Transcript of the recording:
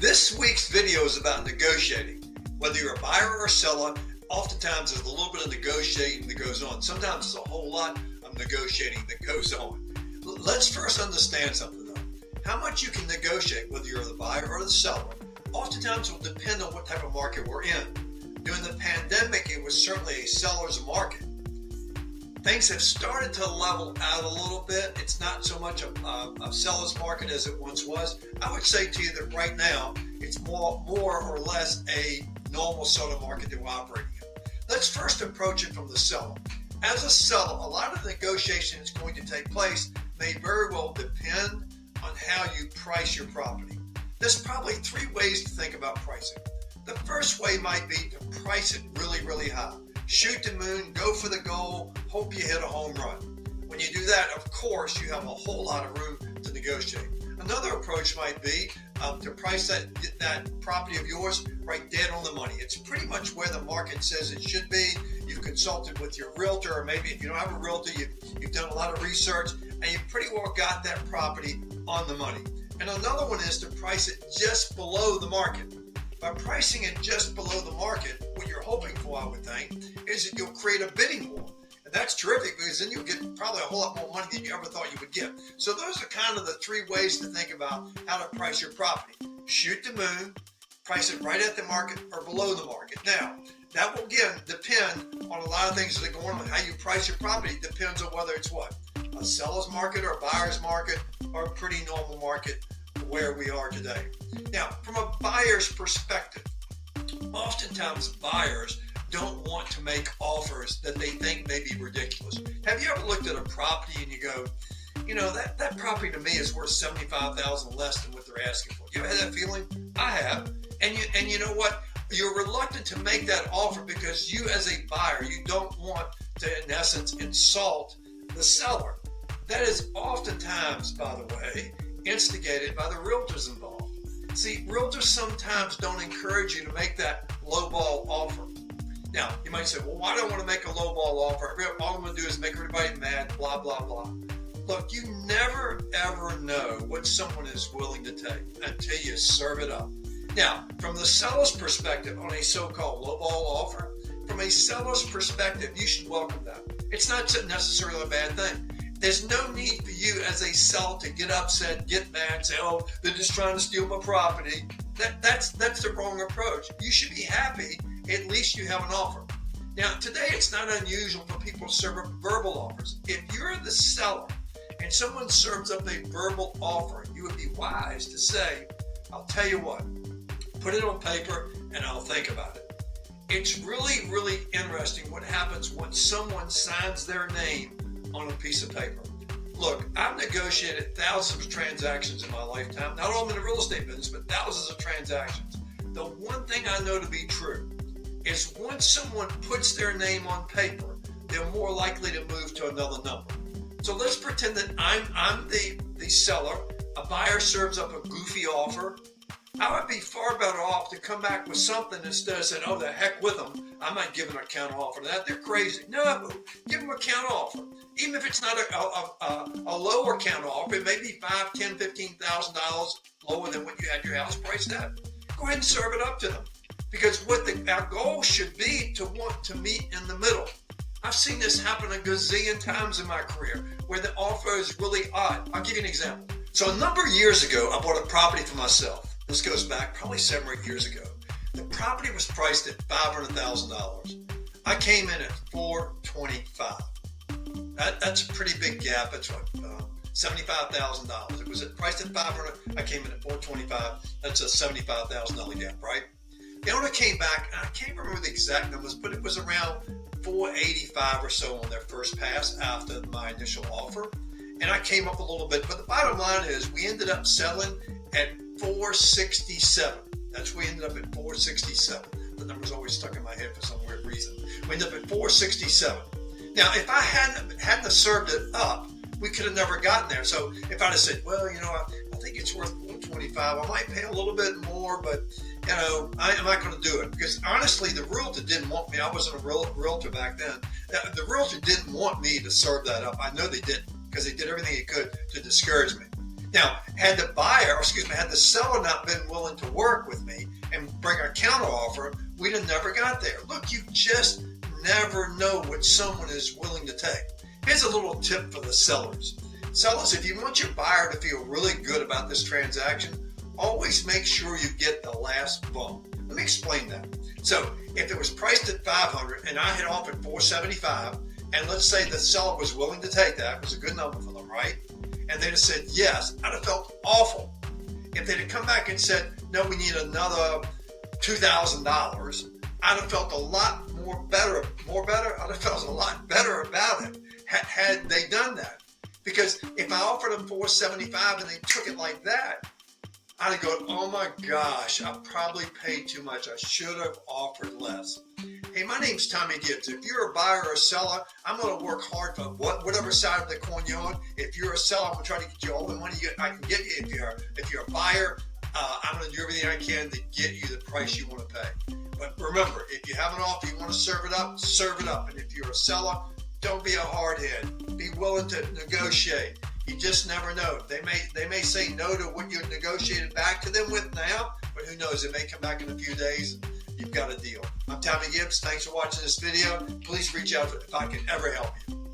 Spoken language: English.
This week's video is about negotiating. Whether you're a buyer or a seller, oftentimes there's a little bit of negotiating that goes on. Sometimes there's a whole lot of negotiating that goes on. Let's first understand something though. How much you can negotiate, whether you're the buyer or the seller, oftentimes will depend on what type of market we're in. During the pandemic, it was certainly a seller's market. Things have started to level out a little bit. It's not so much a seller's market as it once was. I would say to you that right now, it's more or less a normal sort of market that we're operating in. Let's first approach it from the seller. As a seller, a lot of the negotiation that's going to take place may very well depend on how you price your property. There's probably three ways to think about pricing. The first way might be to price it really, really high. Shoot the moon, go for the goal, hope you hit a home run. When you do that, of course, you have a whole lot of room to negotiate. Another approach might be to price that property of yours right dead on the money. It's pretty much where the market says it should be. You've consulted with your realtor, or maybe if you don't have a realtor, you've done a lot of research, and you've pretty well got that property on the money. And another one is to price it just below the market. By pricing it just below the market, what you're hoping for, I would think, is that you'll create a bidding war. And that's terrific because then you'll get probably a whole lot more money than you ever thought you would get. So those are kind of the three ways to think about how to price your property. Shoot the moon, price it right at the market or below the market. Now, that will again depend on a lot of things that are going on. How you price your property depends on whether it's what? A seller's market or a buyer's market or a pretty normal market where we are today. Now, from a buyer's perspective, oftentimes buyers don't want to make offers that they think may be ridiculous. Have you ever looked at a property and you go, that property to me is worth $75,000 less than what they're asking for? You ever had that feeling? I have. And you know what? You're reluctant to make that offer because you as a buyer, you don't want to, in essence, insult the seller. That is oftentimes, by the way, instigated by the realtors involved. See, realtors sometimes don't encourage you to make that lowball offer. Now, you might say, well, why do I want to make a lowball offer? All I'm going to do is make everybody mad, blah, blah, blah. Look, you never, ever know what someone is willing to take until you serve it up. Now, from the seller's perspective on a so-called lowball offer, from a seller's perspective, you should welcome that. It's not necessarily a bad thing. There's no need for you as a seller to get upset, get mad, say, oh, they're just trying to steal my property. That's the wrong approach. You should be happy, at least you have an offer. Now, today it's not unusual for people to serve up verbal offers. If you're the seller and someone serves up a verbal offer, you would be wise to say, I'll tell you what, put it on paper and I'll think about it. It's really, really interesting what happens when someone signs their name on a piece of paper. Look, I've negotiated thousands of transactions in my lifetime, not all in the real estate business, but thousands of transactions. The one thing I know to be true is once someone puts their name on paper, they're more likely to move to another number. So let's pretend that I'm the seller, a buyer serves up a goofy offer. I would be far better off to come back with something instead of saying, oh, the heck with them. I might give them a counter offer to that. They're crazy. No, give them a counter offer. Even if it's not a lower counter offer, it may be $5,000, $10,000, $15,000 lower than what you had your house priced at. Go ahead and serve it up to them. Because our goal should be to want to meet in the middle. I've seen this happen a gazillion times in my career where the offer is really odd. I'll give you an example. So a number of years ago, I bought a property for myself. This goes back probably 7 or 8 years ago. The property was priced at $500,000. I came in at $425,000. That's a pretty big gap. That's what, $75,000. It was priced at $500,000. I came in at $425,000. That's a $75,000 gap, right? The owner came back, and I can't remember the exact numbers, but it was around $485,000 or so on their first pass after my initial offer. And I came up a little bit, but the bottom line is we ended up selling at $467,000. That's we ended up at $467,000. The number's always stuck in my head for some weird reason. We ended up at $467,000. Now, if I hadn't served it up, we could have never gotten there. So if I'd have said, well, I think it's worth $425,000. I might pay a little bit more, but I'm not going to do it because honestly, the realtor didn't want me. I wasn't a realtor back then. The realtor didn't want me to serve that up. I know they didn't because they did everything they could to discourage me. Now, had the seller not been willing to work with me and bring a counter offer, we'd have never got there. Look, you just never know what someone is willing to take. Here's a little tip for the sellers. Sellers, if you want your buyer to feel really good about this transaction, always make sure you get the last bump. Let me explain that. So if it was priced at $500 and I had offered $475, and let's say the seller was willing to take that, it was a good number for them, right? And they'd have said yes, I'd have felt awful. If they'd have come back and said, no, we need another $2,000, I'd have felt a lot better. I'd have felt a lot better about it had they done that. Because if I offered them $475 and they took it like that, I'd have gone, oh my gosh, I probably paid too much. I should have offered less. Hey, my name's Tommy Gibbs. If you're a buyer or a seller, I'm going to work hard for whatever side of the coin you're on. If you're a seller, I'm going to try to get you all the money I can get you. If you're a buyer, I'm going to do everything I can to get you the price you want to pay. But remember, if you have an offer, you want to serve it up. And if you're a seller, don't be a hardhead. Be willing to negotiate. You just never know. They may say no to what you negotiated back to them with now, but who knows? It may come back in a few days and you've got a deal. I'm Tommy Gibbs. Thanks for watching this video. Please reach out if I can ever help you.